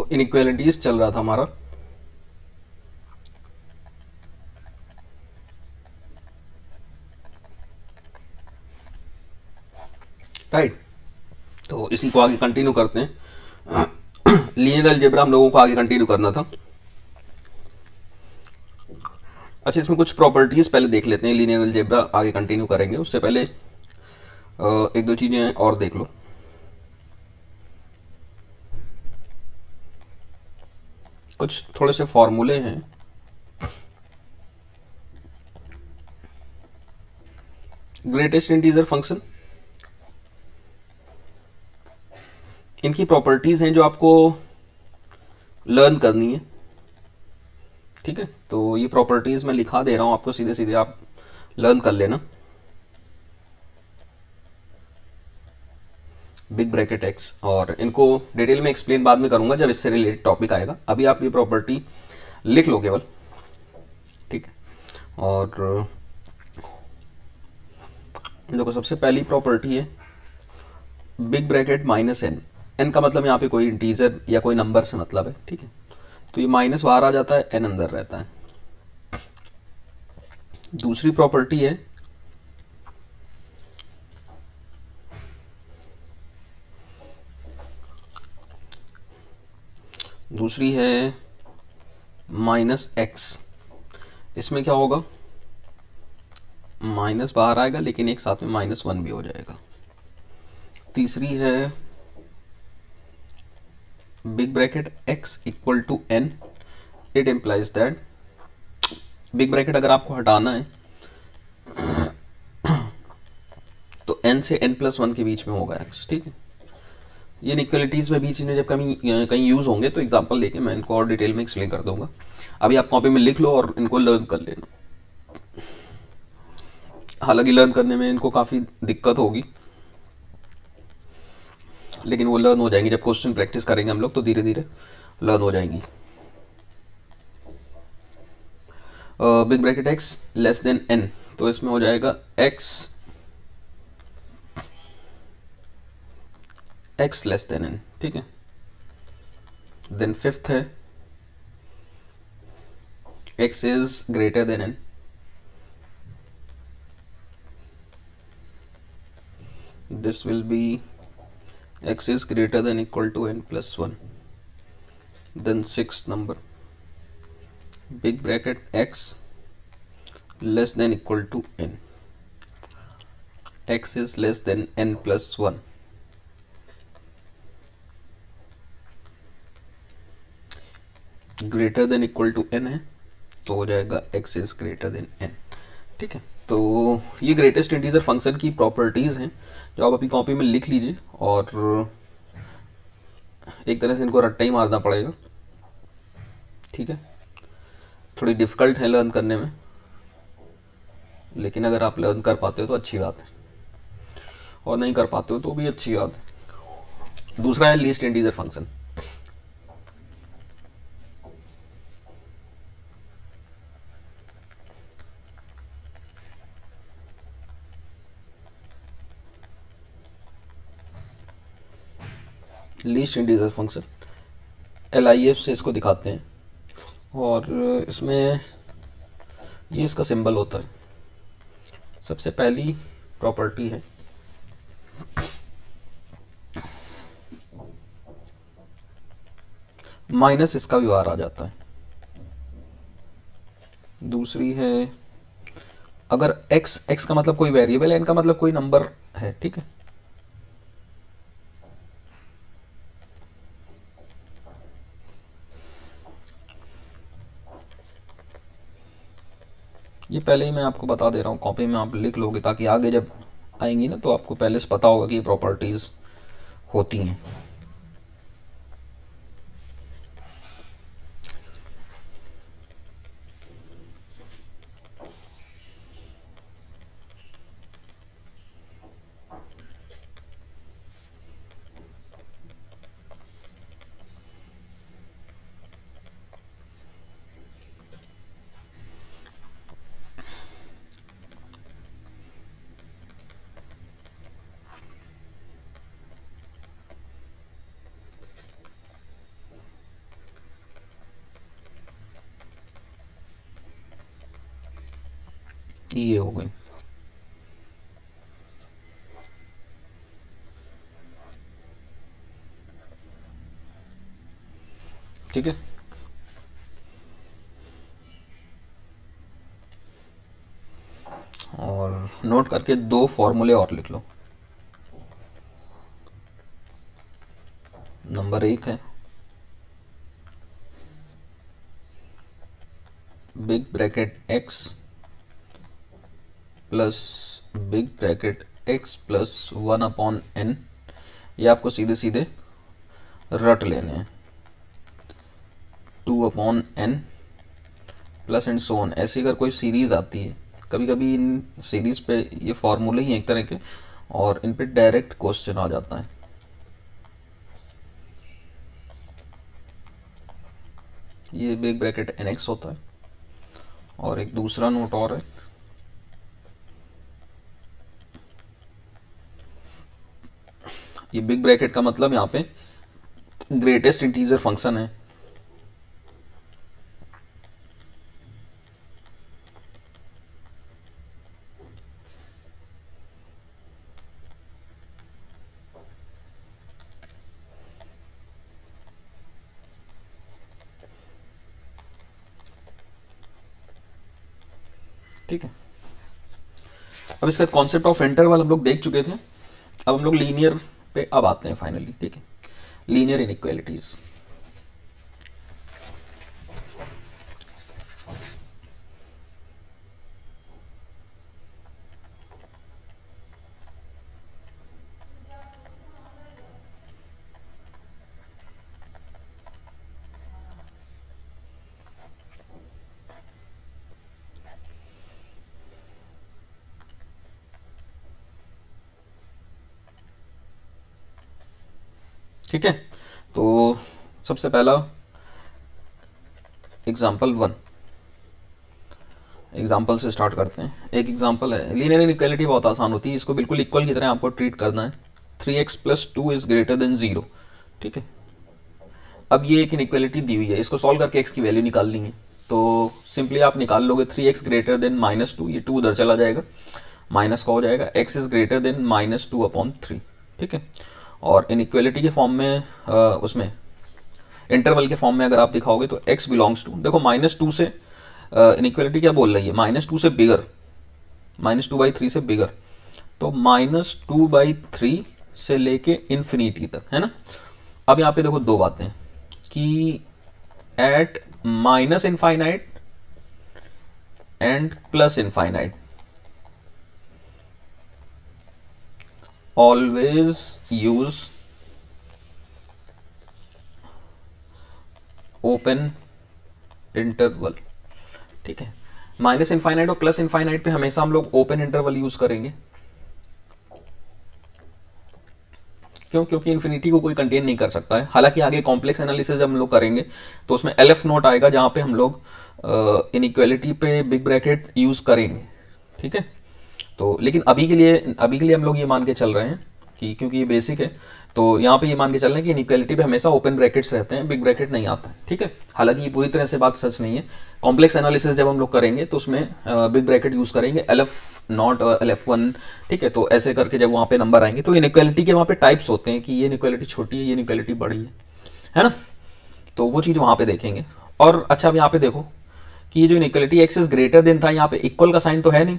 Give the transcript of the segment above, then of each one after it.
Inequalities चल रहा था हमारा। राइट, तो इसी को आगे कंटिन्यू करते हैं। लीनियर अलजेब्रा हम लोगों को आगे कंटिन्यू करना था। अच्छा, इसमें कुछ प्रॉपर्टीज पहले देख लेते हैं, लीनियर अलजेब्रा आगे कंटिन्यू करेंगे। उससे पहले एक दो चीजें और देख लो। कुछ थोड़े से फॉर्मूले हैं। ग्रेटेस्ट इंटीजर फंक्शन, इनकी प्रॉपर्टीज हैं जो आपको लर्न करनी है। ठीक है, तो ये प्रॉपर्टीज मैं लिखा दे रहा हूं आपको, सीधे सीधे आप लर्न कर लेना। बिग ब्रैकेट एक्स, और इनको डिटेल में एक्सप्लेन बाद में करूंगा जब इससे रिलेटेड टॉपिक आएगा। अभी आप ये प्रॉपर्टी लिख लो केवल। ठीक है, और देखो सबसे पहली प्रॉपर्टी है big bracket minus n. N का मतलब यहाँ पे कोई इंटीजर या कोई नंबर से मतलब है। ठीक है, तो ये माइनस बाहर आ जाता है, एन अंदर रहता है। दूसरी प्रॉपर्टी है दूसरी है माइनस एक्स। इसमें क्या होगा, माइनस बाहर आएगा लेकिन एक साथ में माइनस वन भी हो जाएगा। तीसरी है big bracket x equal to n. It implies that big bracket अगर आपको हटाना है तो एन से एन प्लस वन के बीच में होगा एक्स। ठीक है, ये इनइक्वालिटीज में बीच में जब कहीं यूज होंगे तो एग्जांपल लेके मैं इनको और डिटेल में एक्सप्लेन कर दूंगा। अभी आप कॉपी में लिख लो और इनको लर्न कर लेना। हालांकि लर्न करने में इनको काफ़ी दिक्कत होगी, लेकिन वो लर्न हो जाएंगी जब क्वेश्चन प्रैक्टिस करेंगे हम लोग, तो धीरे धीरे लर्न हो जाएंगी। Big bracket x less than n, तो इसमें हो जाएगा एक्स लेस देन एन। ठीक है, देन फिफ्थ है x is greater than n. This will be x is greater than equal to n plus 1. Then sixth number, big bracket x less than equal to n. X is less than n plus 1. Greater than equal to n है तो हो जाएगा x is greater than n। ठीक है, तो ये greatest integer function की properties हैं जो आप अपनी कॉपी में लिख लीजिए, और एक तरह से इनको रट्टा ही मारना पड़ेगा। ठीक है, थोड़ी डिफिकल्ट है लर्न करने में, लेकिन अगर आप लर्न कर पाते हो तो अच्छी बात है, और नहीं कर पाते हो तो भी अच्छी बात है। दूसरा है least integer function. Least integer function LIF से इसको दिखाते हैं, और इसमें ये इसका सिंबल होता है। सबसे पहली प्रॉपर्टी है माइनस, इसका व्यवहार आ जाता है। दूसरी है अगर x का मतलब कोई वेरिएबल है, n का मतलब कोई नंबर है। ठीक है, ये पहले ही मैं आपको बता दे रहा हूँ, कॉपी में आप लिख लोगे ताकि आगे जब आएंगी ना तो आपको पहले से पता होगा कि ये प्रॉपर्टीज होती हैं। ये हो गई। ठीक है, और नोट करके दो फॉर्मूले और लिख लो। नंबर एक है big bracket x plus big bracket x plus 1/n। ये आपको सीधे सीधे रट लेने हैं। 2/n plus and so on. ऐसी अगर कोई सीरीज आती है, कभी कभी इन सीरीज पे ये फॉर्मूले ही हैं एक तरह के, और इन पे डायरेक्ट क्वेश्चन आ जाता है। ये बिग ब्रैकेट एन एक्स होता है। और एक दूसरा नोट और है, ये बिग ब्रैकेट का मतलब यहाँ पे ग्रेटेस्ट इंटीजर फंक्शन है। ठीक है, अब इसका कॉन्सेप्ट ऑफ इंटरवल हम लोग देख चुके थे। अब हम लोग लीनियर पे अब आते हैं फाइनली। ठीक है, लीनियर इनइक्वालिटीज। ठीक है, तो सबसे पहला एग्जाम्पल 1, एग्जाम्पल से स्टार्ट करते हैं। एक एग्जाम्पल है, लीनियर इनइक्वालिटी बहुत आसान होती है, इसको बिल्कुल इक्वल की तरह आपको ट्रीट करना है। 3x + 2 is greater than 0। ठीक है, अब ये एक इनइक्वालिटी दी हुई है, इसको सॉल्व करके x की वैल्यू निकालनी है। तो सिंपली आप निकाल लोगे 3x ग्रेटर देन -2, ये 2 उधर चला जाएगा, माइनस का हो जाएगा, x इज ग्रेटर देन -2/3। ठीक है, और इनइक्वालिटी के फॉर्म में उसमें इंटरवल के फॉर्म में अगर आप दिखाओगे तो x बिलोंग्स टू, देखो -2 से इनइक्वालिटी क्या बोल रही है, -2 से बिगर, -2/3 से बिगर, तो -2/3 से लेके इन्फिनिटी तक, है ना। अब यहाँ पे देखो दो बातें कि at -infinite and +infinite always use open interval। ठीक है, -इनफाइनाइट और +इनफाइनाइट पे हमेशा हम लोग ओपन इंटरवल यूज करेंगे। क्यों? क्योंकि इन्फिनिटी को कोई कंटेन नहीं कर सकता है। हालांकि आगे कॉम्प्लेक्स एनालिसिस जब हम लोग करेंगे तो उसमें LF नोट आएगा जहां पे हम लोग इनइक्वालिटी पे बिग ब्रैकेट यूज करेंगे। ठीक है, तो लेकिन अभी के लिए हम लोग ये मान के चल रहे हैं कि क्योंकि ये बेसिक है, तो यहाँ पे ये मान के चल रहे हैं कि इनइक्वालिटी पे हमेशा ओपन ब्रैकेट्स रहते हैं, बिग ब्रैकेट नहीं आता है। ठीक है, हालांकि ये पूरी तरह से बात सच नहीं है। कॉम्प्लेक्स एनालिसिस जब हम लोग करेंगे तो उसमें बिग ब्रैकेट यूज करेंगे, LF0 और LF1। ठीक है, तो ऐसे करके जब वहाँ पे नंबर आएंगे तो इनइक्वालिटी के वहाँ पे टाइप्स होते हैं कि ये इनइक्वालिटी छोटी है, ये इनइक्वालिटी बड़ी है ना। तो वो चीज़ वहाँ पे देखेंगे। और अच्छा, अब यहाँ पे देखो कि ये जो inequality x is greater then था, यहाँ पे इक्वल का साइन तो है नहीं।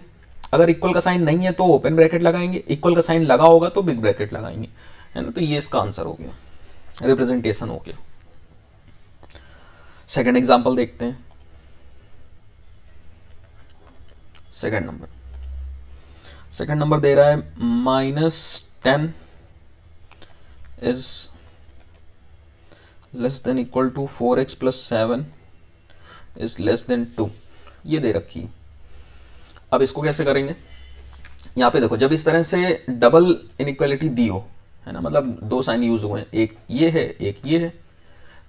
अगर इक्वल का साइन नहीं है तो ओपन ब्रैकेट लगाएंगे, इक्वल का साइन लगा होगा तो बिग ब्रैकेट लगाएंगे, है ना। तो ये इसका आंसर हो गया, रिप्रेजेंटेशन हो गया। सेकंड एग्जांपल देखते हैं। सेकंड नंबर दे रहा है -10 is less than equal to 4x + 7 is less than 2। ये दे रखी है। अब इसको कैसे करेंगे, यहाँ पे देखो, जब इस तरह से डबल इनइक्वालिटी दी हो, है ना, मतलब दो साइन यूज हुए हैं, एक ये है एक ये है,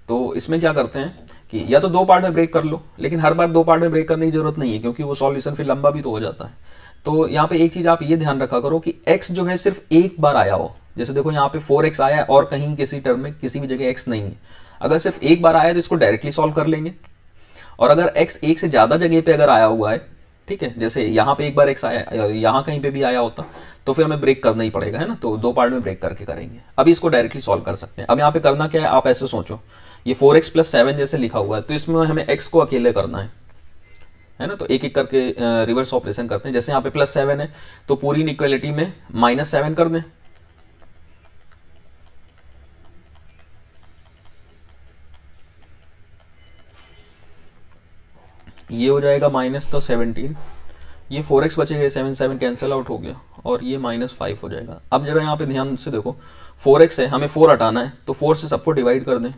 तो इसमें क्या करते हैं कि या तो दो पार्ट में ब्रेक कर लो, लेकिन हर बार दो पार्ट में ब्रेक करने की जरूरत नहीं है क्योंकि वो सॉल्यूशन फिर लंबा भी तो हो जाता है। तो यहाँ पे एक चीज आप ये ध्यान रखा करो कि x जो है सिर्फ एक बार आया हो। जैसे देखो यहाँ पे 4x आया है और कहीं किसी टर्म में किसी भी जगह x नहीं है। अगर सिर्फ एक बार आया तो इसको डायरेक्टली सॉल्व कर लेंगे, और अगर x एक से ज्यादा जगह पे अगर आया हुआ है ठीक है, जैसे यहाँ पे एक बार एक्स आया, यहाँ कहीं पे भी आया होता तो फिर हमें ब्रेक करना ही पड़ेगा, है ना, तो दो पार्ट में ब्रेक करके करेंगे। अभी इसको डायरेक्टली सॉल्व कर सकते हैं। अब यहाँ पे करना क्या है, आप ऐसे सोचो, ये 4x + 7 जैसे लिखा हुआ है, तो इसमें हमें x को अकेले करना है ना, तो एक एक करके रिवर्स ऑपरेशन करते हैं। जैसे यहाँ पे +7 है तो पूरी इनइक्वालिटी में -7 कर दें, ये हो जाएगा -17, ये 4x बचेगा, 7 7 कैंसिल आउट हो गया और ये -5 हो जाएगा। अब जरा यहाँ पे ध्यान से देखो, 4x है, हमें 4 हटाना है, तो 4 से सबको डिवाइड कर दें,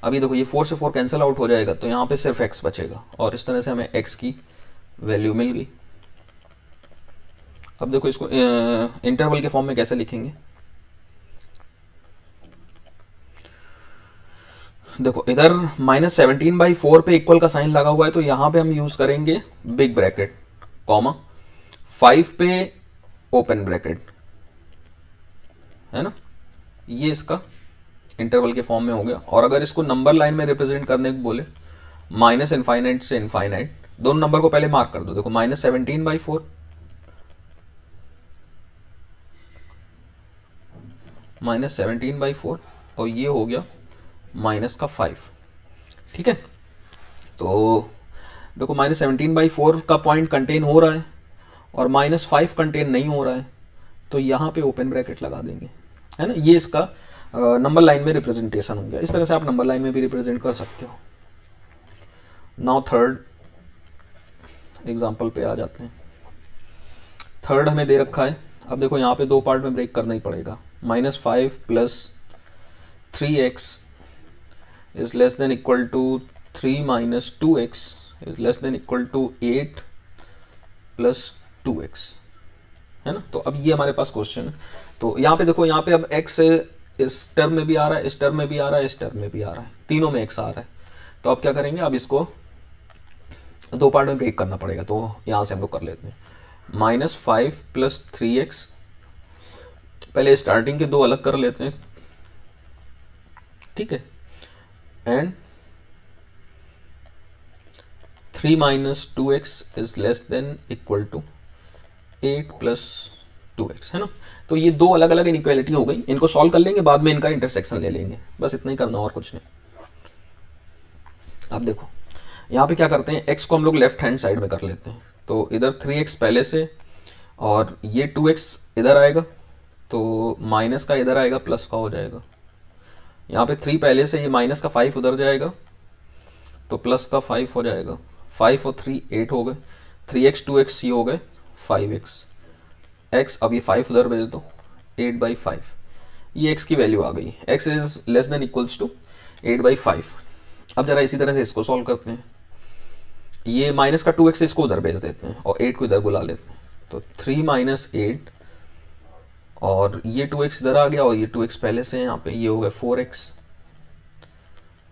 अभी देखो ये 4 से 4 कैंसिल आउट हो जाएगा, तो यहाँ पे सिर्फ x बचेगा और इस तरह से हमें x की वैल्यू मिल गई। अब देखो इसको इंटरवल के फॉर्म में कैसे लिखेंगे, देखो इधर -17/4 पे इक्वल का साइन लगा हुआ है, तो यहाँ पे हम यूज करेंगे बिग ब्रैकेट, कॉमा 5 पे ओपन ब्रैकेट, है ना, ये इसका इंटरवल के फॉर्म में हो गया। और अगर इसको नंबर लाइन में रिप्रेजेंट करने को बोले, -∞ से इनफाइनाइट, दोनों नंबर को पहले मार्क कर दो, देखो -17/4 -17/4 और ये हो गया -5, ठीक है। तो देखो -17/4 का पॉइंट कंटेन हो रहा है और -5 कंटेन नहीं हो रहा है, तो यहाँ पे ओपन ब्रैकेट लगा देंगे, है ना, ये इसका नंबर लाइन में रिप्रेजेंटेशन हो गया। इस तरह से आप नंबर लाइन में भी रिप्रेजेंट कर सकते हो। नाउ थर्ड एग्जाम्पल पे आ जाते हैं। थर्ड हमें दे रखा है, अब देखो यहाँ पे दो पार्ट में ब्रेक करना ही पड़ेगा, -5 + 3x is less than equal to 3 - 2x is less than equal to 8 + 2x, है ना। तो अब ये हमारे पास क्वेश्चन है, तो यहाँ पे देखो, यहाँ पे अब x इस टर्म में भी आ रहा है, इस टर्म में भी आ रहा है, इस टर्म में भी आ रहा है, तीनों में x आ रहा है। तो अब क्या करेंगे, अब इसको दो पार्ट में ब्रेक करना पड़ेगा, तो यहाँ से हम लोग कर लेते हैं -5 + 3x, पहले स्टार्टिंग के दो अलग कर लेते हैं, ठीक है, and 3 - 2x is less than equal to 8 + 2x, है ना। तो ये दो अलग अलग इनइक्वालिटी हो गई, इनको सॉल्व कर लेंगे, बाद में इनका इंटरसेक्शन ले लेंगे, बस इतना ही करना और कुछ नहीं। अब देखो यहाँ पे क्या करते हैं, x को हम लोग लेफ्ट हैंड साइड में कर लेते हैं, तो इधर 3x पहले से और ये 2x इधर आएगा, तो माइनस का इधर आएगा, प्लस का हो जाएगा। यहाँ पे 3 पहले से, ये माइनस का 5 उधर जाएगा, तो प्लस का 5 हो जाएगा, 5 और 3 8 हो गए, 3x 2x ये हो गए 5x, x अब ये 5 उधर भेज दो, 8/5, ये x की वैल्यू आ गई, x is less than equals to 8/5। अब जरा इसी तरह से इसको सॉल्व करते हैं, ये माइनस का 2x इसको उधर भेज देते हैं और 8 को इधर बुला लेते हैं, तो 3 - 8 और ये 2x इधर आ गया और ये 2x पहले से यहाँ पे, ये हो गया 4x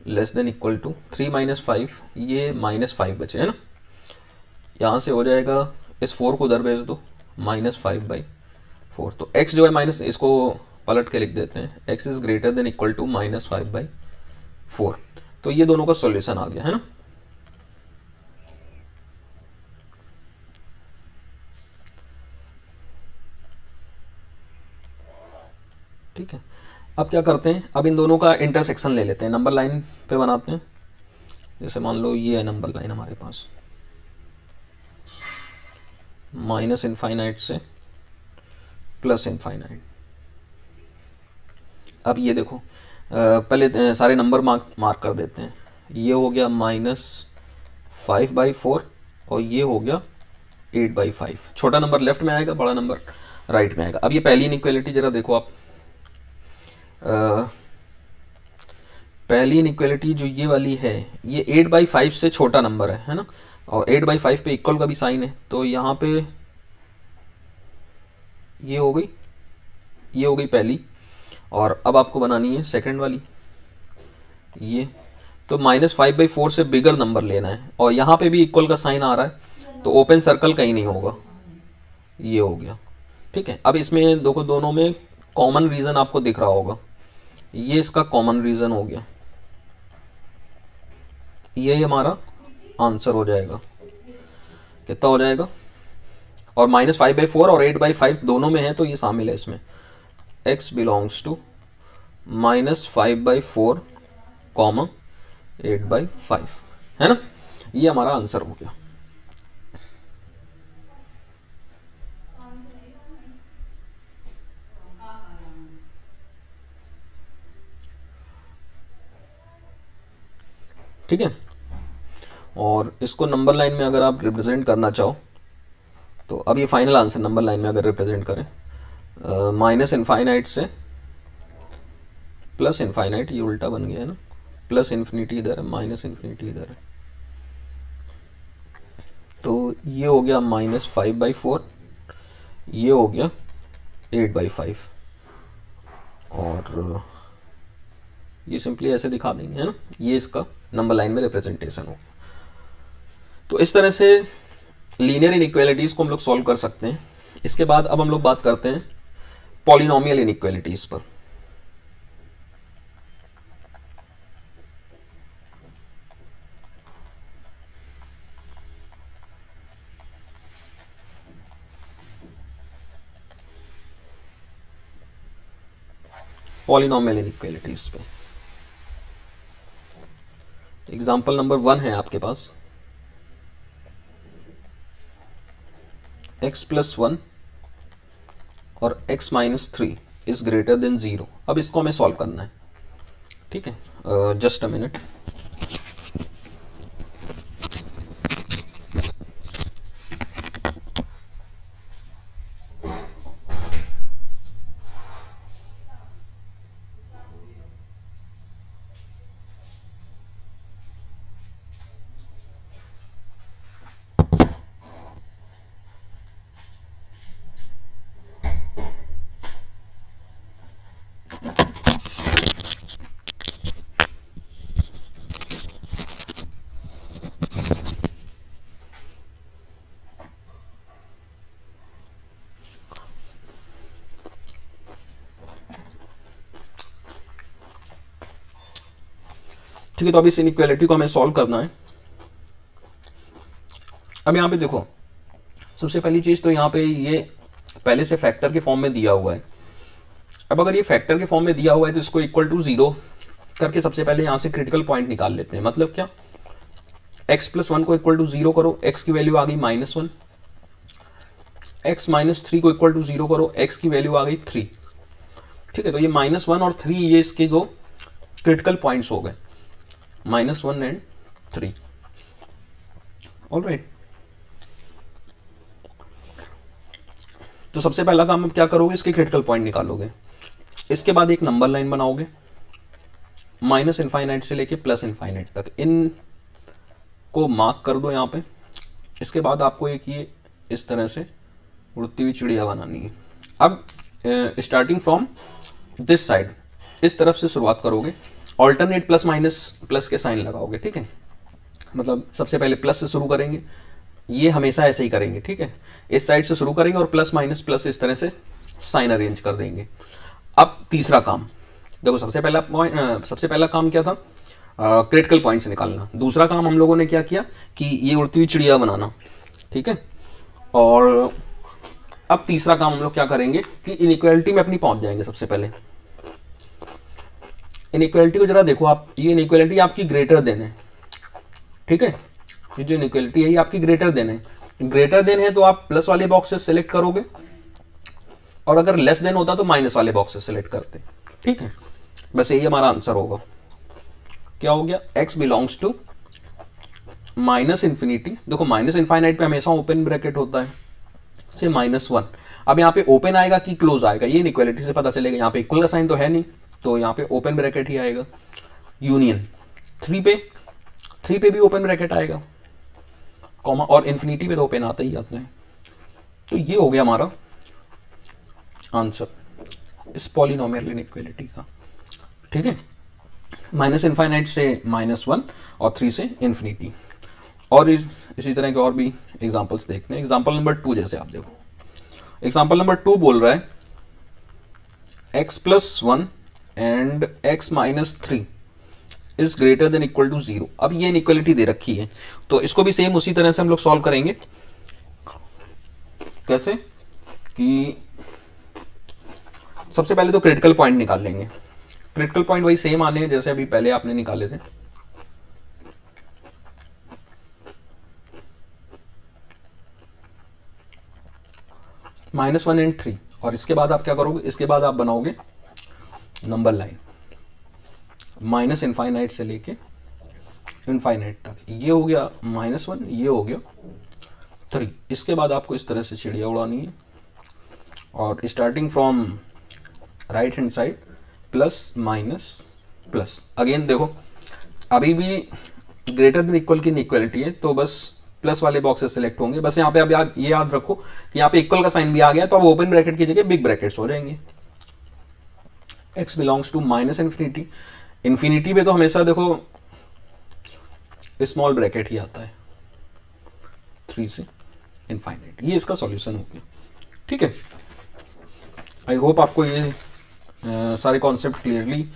less than equal to 3 - 5, ये -5 बचे, है ना। यहाँ से हो जाएगा, इस 4 को उधर भेज दो, -5/4, तो x जो है माइनस, इसको पलट के लिख देते हैं, x is greater than equal to -5/4, तो ये दोनों का सॉल्यूशन आ गया, है ना। ठीक है, अब क्या करते हैं, अब इन दोनों का इंटरसेक्शन ले लेते हैं, नंबर लाइन पे बनाते हैं। जैसे मान लो ये है नंबर लाइन हमारे पास, -∞ से +∞। अब ये देखो, पहले सारे नंबर मार्क कर देते हैं, ये हो गया -5/4 और ये हो गया 8/5, छोटा नंबर लेफ्ट में आएगा, बड़ा नंबर राइट में आएगा। अब ये पहली इनइक्वालिटी जरा देखो आप, पहली इनइक्वालिटी जो ये वाली है, ये 8/5 से छोटा नंबर है ना, और 8/5 पे इक्वल का भी साइन है, तो यहाँ पे ये हो गई, ये हो गई पहली। और अब आपको बनानी है सेकंड वाली, ये तो -5/4 से बिगर नंबर लेना है, और यहाँ पे भी इक्वल का साइन आ रहा है, तो ओपन सर्कल कहीं नहीं होगा, ये हो गया। ठीक है, अब इसमें देखो दोनों में कॉमन रीजन आपको दिख रहा होगा, ये इसका कॉमन रीजन हो गया, ये हमारा आंसर हो जाएगा। कितना हो जाएगा? और -5/4 और 8/5 दोनों में है तो ये शामिल है इसमें। x बिलोंग्स टू -5/4 कॉमा 8/5, है ना? ये हमारा आंसर हो गया। ठीक है, और इसको नंबर लाइन में अगर आप रिप्रेजेंट करना चाहो तो अब ये फाइनल आंसर नंबर लाइन में अगर रिप्रेजेंट करें, माइनस इनफाइनाइट से प्लस इनफाइनाइट, ये उल्टा बन गया है ना, प्लस इन्फिनिटी इधर है, माइनस इन्फिनिटी इधर है, तो ये हो गया -5/4, ये हो गया 8/5, और ये सिंपली ऐसे दिखा देंगे, है ना? ये इसका नंबर लाइन में रिप्रेजेंटेशन हो। तो इस तरह से लीनियर इनइक्वालिटीज़ को हम लोग सॉल्व कर सकते हैं। इसके बाद अब हम लोग बात करते हैं पॉलिनोमियल इनइक्वालिटीज़ पर। पॉलिनोमियल इनइक्वालिटीज़ पे एग्जाम्पल नंबर 1 है आपके पास, x+1 और x-3 इज ग्रेटर देन 0। अब इसको हमें सॉल्व करना है, ठीक है? Just a minute. ठीक है, तो अब इस इनइक्वालिटी को हमें सॉल्व करना है। अब यहाँ पे देखो, सबसे पहली चीज़ तो यहाँ पे ये पहले से फैक्टर के फॉर्म में दिया हुआ है। अब अगर ये फैक्टर के फॉर्म में दिया हुआ है तो इसको इक्वल टू 0 करके सबसे पहले यहाँ से क्रिटिकल पॉइंट निकाल लेते हैं। मतलब क्या, x+1 को इक्वल टू 0 करो, x की वैल्यू आ गई -1, x-3 को इक्वल टू 0 करो, x की वैल्यू आ गई 3। ठीक है, तो ये -1 और 3 ये इसके दो क्रिटिकल पॉइंट्स हो गए, -1 एंड 3। ऑलराइट, तो सबसे पहला काम आप क्या करोगे, इसके क्रिटिकल पॉइंट निकालोगे। इसके बाद एक नंबर लाइन बनाओगे -इनफाइनाइट से लेके +इनफाइनाइट तक, इन को मार्क कर दो यहाँ पे। इसके बाद आपको एक ये इस तरह से उड़ती हुई चिड़िया बनानी है। अब स्टार्टिंग फ्रॉम दिस साइड, इस तरफ से शुरुआत करोगे, ऑल्टरनेट प्लस माइनस प्लस के साइन लगाओगे। ठीक है, मतलब सबसे पहले प्लस से शुरू करेंगे, ये हमेशा ऐसे ही करेंगे। ठीक है, इस साइड से शुरू करेंगे और प्लस माइनस प्लस इस तरह से साइन अरेंज कर देंगे। अब तीसरा काम देखो, सबसे पहला काम क्या था, क्रिटिकल पॉइंट्स निकालना। दूसरा काम हम लोगों ने क्या किया कि ये उड़ती हुई चिड़िया बनाना। ठीक है, और अब तीसरा काम हम लोग क्या करेंगे कि इनइक्वालिटी में अपनी पहुंच जाएंगे। सबसे पहले इनइक्वालिटी को जरा देखो आप, ये इनइक्वालिटी आपकी ग्रेटर देन है। ठीक है, ये जो इनइक्वालिटी है ये आपकी ग्रेटर देन है। ग्रेटर देन है तो आप प्लस वाले बॉक्सेस सेलेक्ट करोगे, और अगर लेस देन होता तो माइनस वाले बॉक्सेस सेलेक्ट करते। ठीक है, बस यही हमारा आंसर होगा। क्या हो गया, x बिलोंग्स टू -इन्फिनिटी। देखो माइनस इनफाइनाइट पे हमेशा ओपन ब्रैकेट होता है, से -1। अब यहाँ पे ओपन आएगा कि क्लोज आएगा, ये इनइक्वालिटी से पता चलेगा। यहाँ पे इक्वल का साइन तो है नहीं, तो यहाँ पे ओपन ब्रैकेट ही आएगा। यूनियन 3 पे भी ओपन ब्रैकेट आएगा, कॉमा, और इन्फिनिटी पे तो ओपन आते ही आते हैं। तो ये हो गया हमारा आंसर इस पॉलिनोमियल इनइक्वालिटी का। ठीक है, -इनफाइनाइट से -1 और 3 से इन्फिनिटी। और इसी तरह के और भी एग्जांपल्स देखते हैं। एग्जांपल नंबर 2 जैसे आप देखो, एग्जांपल नंबर 2 बोल रहा है x+1 and x minus 3 is greater than equal to 0। अब ये इनइक्वालिटी दे रखी है, तो इसको भी सेम उसी तरह से हम लोग सॉल्व करेंगे। कैसे कि सबसे पहले तो क्रिटिकल पॉइंट निकाल लेंगे। क्रिटिकल पॉइंट वही सेम आने हैं जैसे अभी पहले आपने निकाले थे। -1 एंड 3, और इसके बाद आप क्या करोगे, इसके बाद आप बनाओगे नंबर लाइन माइनस इनफाइनाइट से लेके इनफाइनाइट तक। ये हो गया -1, ये हो गया 3। इसके बाद आपको इस तरह से चिड़िया उड़ानी है, और starting from right hand side plus minus plus. Again देखो अभी भी ग्रेटर देन इक्वल की इक्वलिटी है, तो बस प्लस वाले बॉक्सेस सेलेक्ट होंगे। बस यहाँ पे अब ये याद रखो कि यहाँ पे इक्वल का साइन भी आ गया, तो अब ओपन ब्रैकेट की जगह बिग ब्रैकेट्स हो जाएंगे। x belongs to minus infinity. Infinity पे तो हमेशा देखो स्मॉल ब्रैकेट ही आता है, 3 से इनफाइनाइट। ये इसका सॉल्यूशन हो गया। ठीक है, आई होप आपको ये सारे कॉन्सेप्ट क्लियरली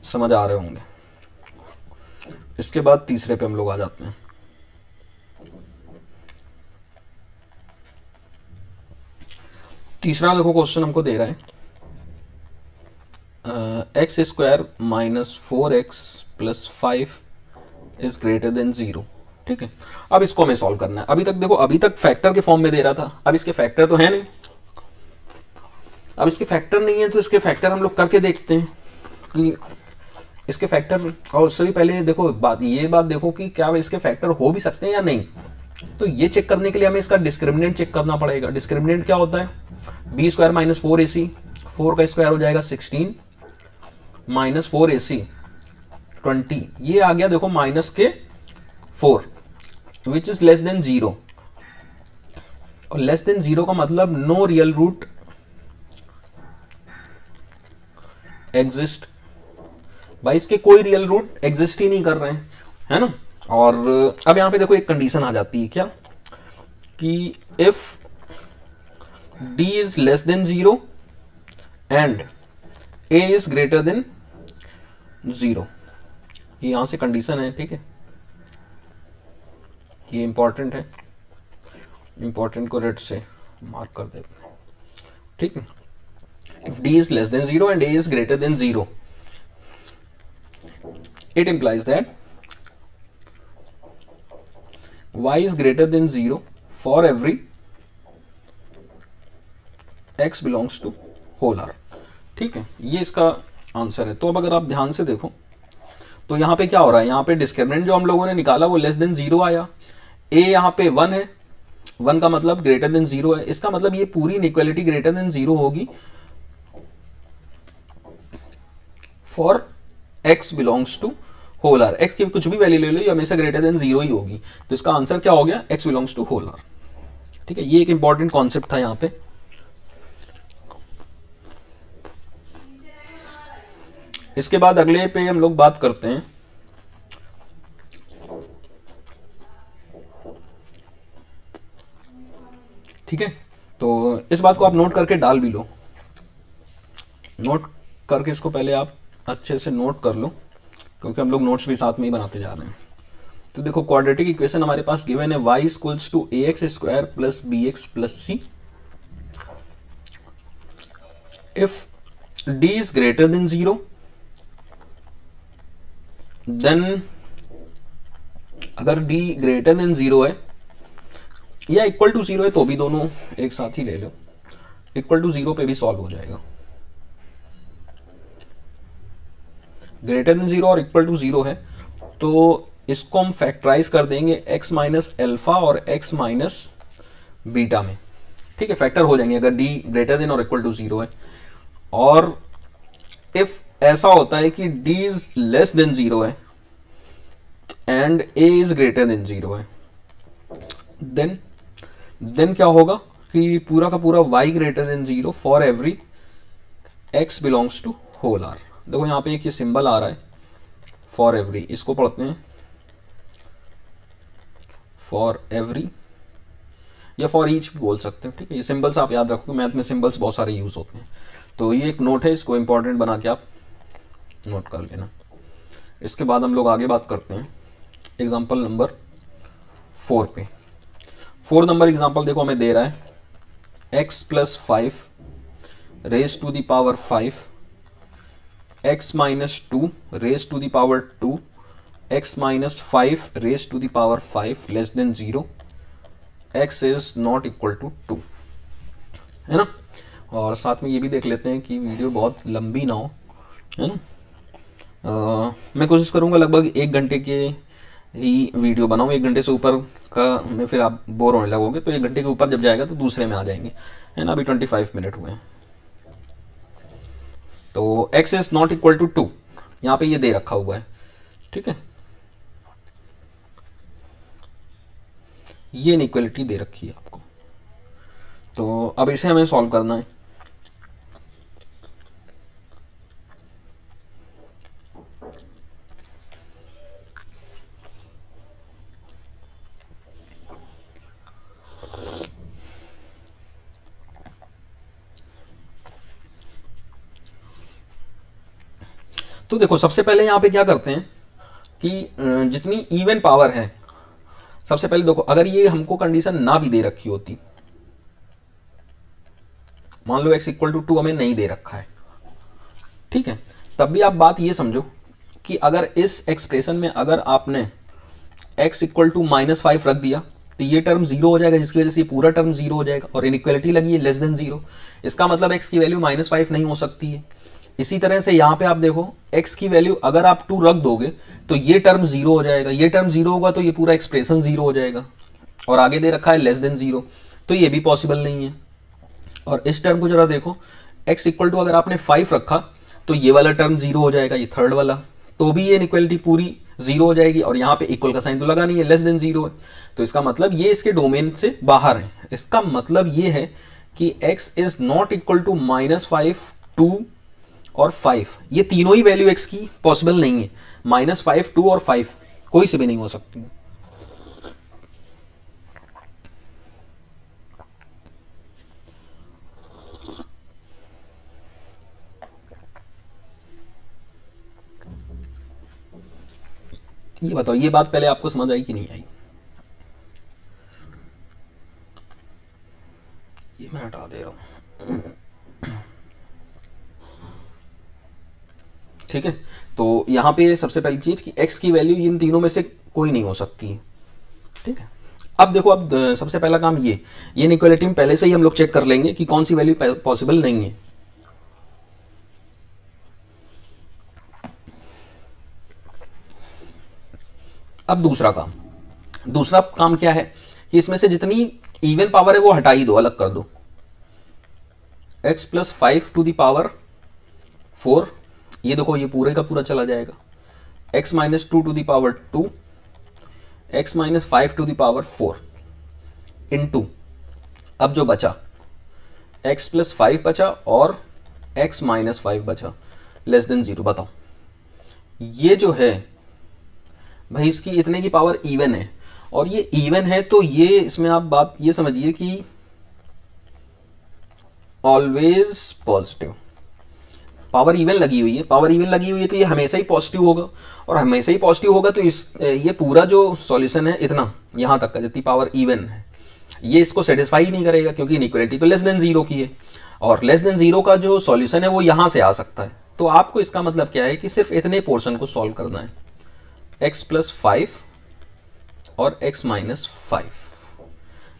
समझ आ रहे होंगे। इसके बाद तीसरे पे हम लोग आ जाते हैं। तीसरा देखो क्वेश्चन हमको दे रहा है x square minus 4x plus 5 is greater than 0। ठीक है, अब इसको हमें सॉल्व करना है। अभी तक देखो, अभी तक फैक्टर के फॉर्म में दे रहा था, अब इसके फैक्टर तो है नहीं। अब इसके फैक्टर नहीं है तो इसके फैक्टर हम लोग करके देखते हैं कि इसके फैक्टर, और उससे भी पहले देखो ये बात देखो कि क्या इसके फैक्टर हो भी सकते हैं या नहीं। तो ये चेक करने के लिए हमें इसका डिस्क्रिमिनेंट चेक करना पड़ेगा। डिस्क्रिमिनेंट क्या होता है, बी स्क्वायर माइनस 4ac, 4 का स्क्वायर हो जाएगा 16 माइनस 4ac 20, ये आ गया देखो माइनस के 4 विच इज लेस देन 0। और लेस देन 0 का मतलब नो रियल रूट एग्जिस्ट। भाई इसके कोई रियल रूट एग्जिस्ट ही नहीं कर रहे हैं, है ना। और अब यहां पे देखो एक कंडीशन आ जाती है क्या, कि if d is less than 0 and a is greater than 0। ये यहां से कंडीशन है। ठीक है, ये इंपॉर्टेंट है, इंपॉर्टेंट को रेड से मार्क कर देते हैं। ठीक है, if d is less than 0 and a is greater than 0, it implies that y is greater than 0 for every x belongs to whole r। ठीक है, ये इसका आंसर है। तो अब अगर आप ध्यान से देखो तो यहाँ पे क्या हो रहा है, यहाँ पे डिस्क्रिमिनेंट जो हम लोगों ने निकाला वो लेस देन 0 आया, a यहाँ पे 1 है, 1 का मतलब ग्रेटर देन 0 है। इसका मतलब ये पूरी इनइक्वालिटी ग्रेटर देन 0 होगी for x belongs to whole R. x की कुछ भी वैल्यू ले लो, ये हमेशा ग्रेटर देन 0 ही होगी। तो इसका आंसर क्या हो गया, x belongs to whole R. ठीक है, ये एक इंपॉर्टेंट कॉन्सेप्ट था यहाँ पे। इसके बाद अगले पे हम लोग बात करते हैं ठीक है, तो इस बात को आप नोट करके डाल भी लो। नोट करके इसको पहले आप अच्छे से नोट कर लो, क्योंकि हम लोग नोट्स भी साथ में ही बनाते जा रहे हैं। तो देखो क्वाड्रेटिक इक्वेशन हमारे पास गिवन है y equals to ax square plus bx plus c। If d is greater than 0 then, अगर d ग्रेटर देन 0 है या इक्वल टू 0 है तो भी दोनों एक साथ ही ले लो, इक्वल टू 0 पे भी सॉल्व हो जाएगा। ग्रेटर देन 0 और इक्वल टू 0 है तो इसको हम फैक्टराइज कर देंगे x माइनस एल्फा और x माइनस बीटा में। ठीक है, फैक्टर हो जाएंगे अगर d ग्रेटर देन और इक्वल टू 0 है। और इफ ऐसा होता है कि d इज लेस देन 0 है and a is greater than 0 है, देन क्या होगा कि पूरा का पूरा y greater than 0 for every x belongs to whole R. देखो यहाँ पे एक ये सिंबल आ रहा है फॉर एवरी, इसको पढ़ते हैं फॉर एवरी या फॉर ईच बोल सकते हैं। ठीक है, ये सिंबल्स आप याद रखो, मैथ में सिंबल्स बहुत सारे यूज होते हैं। तो ये एक नोट है, इसको इंपॉर्टेंट बना के आप नोट कर लेना। इसके बाद हम लोग आगे बात करते हैं एग्जाम्पल नंबर 4 पे। 4 नंबर एग्जाम्पल देखो हमें दे रहा है x plus 5 raise to the power 5, x minus 2 raise to the power 2, x minus 5 raise to the power 5 less than 0, x is not equal to 2, है ना। और साथ में ये भी देख लेते हैं कि वीडियो बहुत लंबी ना हो, है ना। मैं कोशिश करूँगा लगभग 1 घंटे के ही वीडियो बनाऊँ। 1 घंटे से ऊपर का में फिर आप बोर होने लगोगे, तो 1 घंटे के ऊपर जब जाएगा तो दूसरे में आ जाएंगे, है ना। अभी 25 मिनट हुए हैं। तो x is not equal to 2 यहाँ पे ये दे रखा हुआ है, ठीक है। ये इनइक्वालिटी दे रखी है आपको, तो अब इसे हमें सॉल्व करना है। तो देखो सबसे पहले यहाँ पे क्या करते हैं कि जितनी इवन पावर है, सबसे पहले देखो अगर ये हमको कंडीशन ना भी दे रखी होती, मान लो x इक्वल टू 2 हमें नहीं दे रखा है, ठीक है, तब भी आप बात ये समझो कि अगर इस एक्सप्रेशन में अगर आपने x इक्वल टू -5 रख दिया तो ये टर्म 0 हो जाएगा, जिसकी वजह से ये पूरा टर्म 0 हो जाएगा, और इनइक्वालिटी लगी है लेस देन 0, इसका मतलब x की वैल्यू -5 नहीं हो सकती है। इसी तरह से यहाँ पे आप देखो x की वैल्यू अगर आप 2 रख दोगे तो ये टर्म 0 हो जाएगा, ये टर्म 0 होगा तो ये पूरा एक्सप्रेशन 0 हो जाएगा, और आगे दे रखा है लेस देन 0, तो ये भी पॉसिबल नहीं है। और इस टर्म को जरा देखो, x इक्वल टू अगर आपने 5 रखा तो ये वाला टर्म 0 हो जाएगा, ये थर्ड वाला, तो भी ये इनइक्वालिटी पूरी 0 हो जाएगी, और यहाँ पे इक्वल का साइन तो लगा नहीं है, लेस देन 0 है, तो इसका मतलब ये इसके डोमेन से बाहर है। इसका मतलब ये है कि x is not equal to -5, 2 और 5, ये तीनों ही वैल्यू x की पॉसिबल नहीं है। -5, 2 और 5 कोई से भी नहीं हो सकती। ये बताओ, ये बात पहले आपको समझ आई कि नहीं आई? ये मैं हटा दे रहा हूं, ठीक है। तो यहां पे सबसे पहली चीज कि x की वैल्यू इन तीनों में से कोई नहीं हो सकती है, ठीक है। अब देखो, अब सबसे पहला काम ये इनइक्वालिटी में पहले से ही हम लोग चेक कर लेंगे कि कौन सी वैल्यू पॉसिबल नहीं है। अब दूसरा काम क्या है कि इसमें से जितनी इवन पावर है वो हटा ही दो, अलग कर दो। x plus 5 to the power 4, ये देखो ये पूरे का पूरा चला जाएगा। x minus 2 to the power 2, x minus 5 to the power 4 into, अब जो बचा x प्लस 5 बचा और x माइनस 5 बचा लेस देन 0। बताओ ये जो है भाई, इसकी इतने की पावर इवन है, और ये इवन है तो ये इसमें आप बात ये समझिए कि ऑलवेज पॉजिटिव, पावर इवन लगी हुई है, पावर इवन लगी हुई है तो ये हमेशा ही पॉजिटिव होगा, और हमेशा ही पॉजिटिव होगा तो ये पूरा जो सॉल्यूशन है इतना यहाँ तक का जितनी पावर इवन है ये इसको सेटिस्फाई नहीं करेगा, क्योंकि इनइक्वालिटी तो लेस देन 0 की है, और लेस देन 0 का जो सॉल्यूशन है वो यहाँ से आ सकता है। तो आपको इसका मतलब क्या है कि सिर्फ इतने पोर्शन को सॉल्व करना है, x प्लस 5 और x माइनस 5।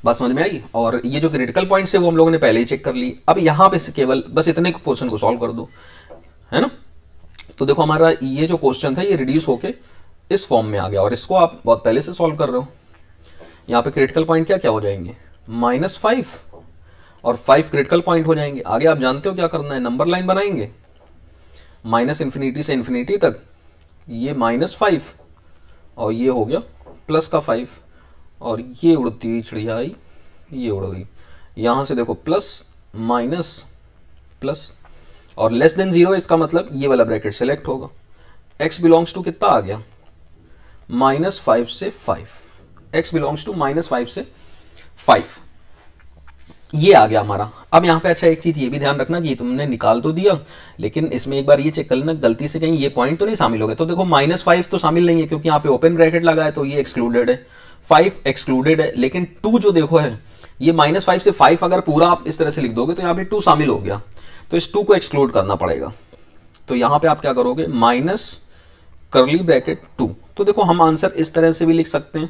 बात समझ में आई? और ये जो क्रिटिकल पॉइंट्स है वो हम लोगों ने पहले ही चेक कर ली। अब यहाँ पे से केवल बस इतने पोर्शन को सॉल्व कर दो, है ना। तो देखो हमारा ये जो क्वेश्चन था ये रिड्यूस होके इस फॉर्म में आ गया, और इसको आप बहुत पहले से सॉल्व कर रहे हो। यहाँ पे क्रिटिकल पॉइंट क्या क्या हो जाएंगे, -5 और 5 क्रिटिकल पॉइंट हो जाएंगे। आगे आप जानते हो क्या करना है, नंबर लाइन बनाएंगे -इन्फिनिटी से इन्फिनिटी तक, ये -5 और ये हो गया प्लस का 5, और ये उड़ती हुई चिड़िया आई, ये उड़ गई। यहाँ से देखो प्लस माइनस प्लस, और लेस देन 0 इसका मतलब ये वाला ब्रैकेट सेलेक्ट होगा। x बिलोंग्स टू कितना आ गया, -5 से 5, x बिलोंग्स टू -5 से 5। ये आ गया हमारा। अब यहाँ पे अच्छा एक चीज ये भी ध्यान रखना कि तुमने निकाल तो दिया, लेकिन इसमें एक बार ये चेक कर लेना गलती से कहीं ये पॉइंट तो नहीं शामिल हो गए। तो देखो -5 तो शामिल नहीं है क्योंकि यहाँ पे ओपन ब्रैकेट लगा है, तो ये एक्सक्लूडेड है। 5 एक्सक्लूडेड है, लेकिन 2 जो देखो है, ये -5 से 5 अगर पूरा आप इस तरह से लिख दोगे तो यहाँ पे 2 शामिल हो गया, तो इस 2 को एक्सक्लूड करना पड़ेगा। तो यहाँ पे आप क्या करोगे, माइनस कर्ली ब्रैकेट 2। तो देखो हम आंसर इस तरह से भी लिख सकते हैं,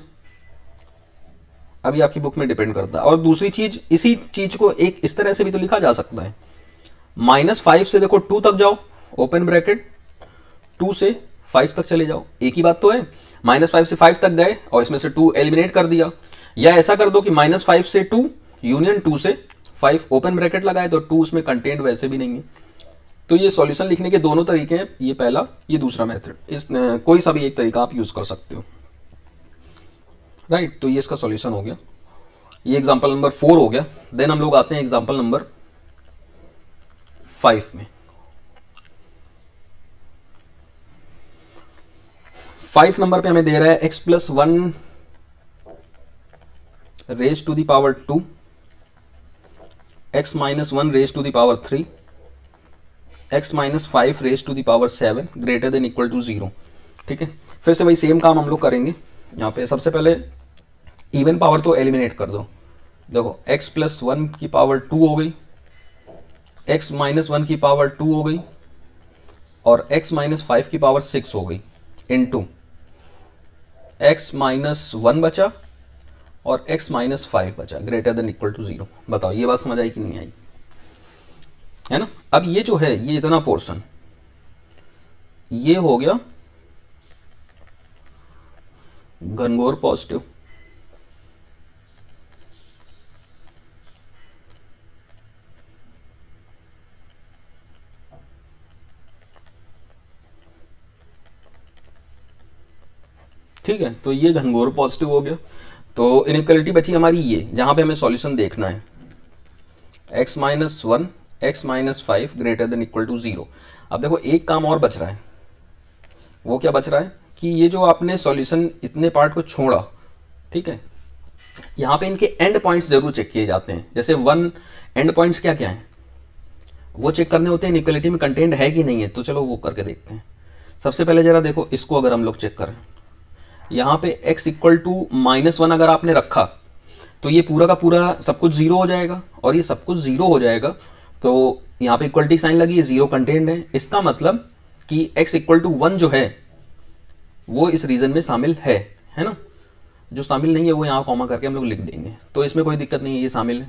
अभी आपकी बुक में डिपेंड करता है। और दूसरी चीज, इसी चीज को एक इस तरह से भी तो लिखा जा सकता है, -5 से देखो 2 तक जाओ, ओपन ब्रैकेट 2 से 5 तक चले जाओ, एक ही बात तो है। -5 से 5 तक गए और इसमें से 2 एलिमिनेट कर दिया। या ऐसा कर दो कि -5 से 2 यूनियन 2 से 5 ओपन ब्रैकेट लगाए, तो 2 उसमें कंटेंट वैसे भी नहीं है। तो ये सॉल्यूशन लिखने के दोनों तरीके हैं, ये पहला, ये दूसरा मेथड, इस कोई सा भी एक तरीका आप यूज कर सकते हो, राइट। तो ये इसका सॉल्यूशन हो गया, ये एग्जांपल नंबर 4 हो गया। देन हम लोग आते हैं एग्जांपल नंबर 5 में। 5 नंबर पे हमें दे रहा है x+1 raise to the power 2, x-1 raise to the power 3, x-5 raise to the power 7 greater than equal to 0। ठीक है, फिर से वही सेम काम हम लोग करेंगे। यहाँ पे सबसे पहले इवन पावर तो एलिमिनेट कर दो। देखो x+1 की पावर 2 हो गई, x-1 की पावर 2 हो गई, और x-5 की पावर 6 हो गई, इनटू x-1 बचा और x-5 बचा ग्रेटर देन इक्वल टू 0। बताओ ये बात समझ आई कि नहीं आई, है ना। अब ये जो है, ये इतना पोर्शन, ये हो गया घनघोर पॉजिटिव, ठीक है। तो ये घनघोर पॉजिटिव हो गया। तो इनइक्वालिटी बची हमारी ये, जहां पे हमें सॉल्यूशन देखना है, x-1 x-5 greater than equal to 0। अब देखो एक काम और बच रहा है, वो क्या बच रहा है कि ये जो आपने सॉल्यूशन इतने पार्ट को छोड़ा, ठीक है, यहाँ पे इनके एंड पॉइंट्स जरूर चेक किए जाते हैं। जैसे 1 एंड पॉइंट्स क्या क्या हैं, वो चेक करने होते हैं इनइक्वालिटी में कंटेंट है कि नहीं है। तो चलो वो करके देखते हैं। सबसे पहले जरा देखो इसको, अगर हम लोग चेक करें, यहाँ पे x इक्वल टू -1 अगर आपने रखा, तो ये पूरा का पूरा सब कुछ 0 हो जाएगा, और ये सब कुछ 0 हो जाएगा। तो यहाँ पे इक्वलिटी साइन लगी है, 0 कंटेंट है। इसका मतलब कि x इक्वल टू 1 जो है वो इस रीजन में शामिल है ना। जो शामिल नहीं है वो यहाँ कॉमा करके हम लोग लिख देंगे, तो इसमें कोई दिक्कत नहीं है, ये शामिल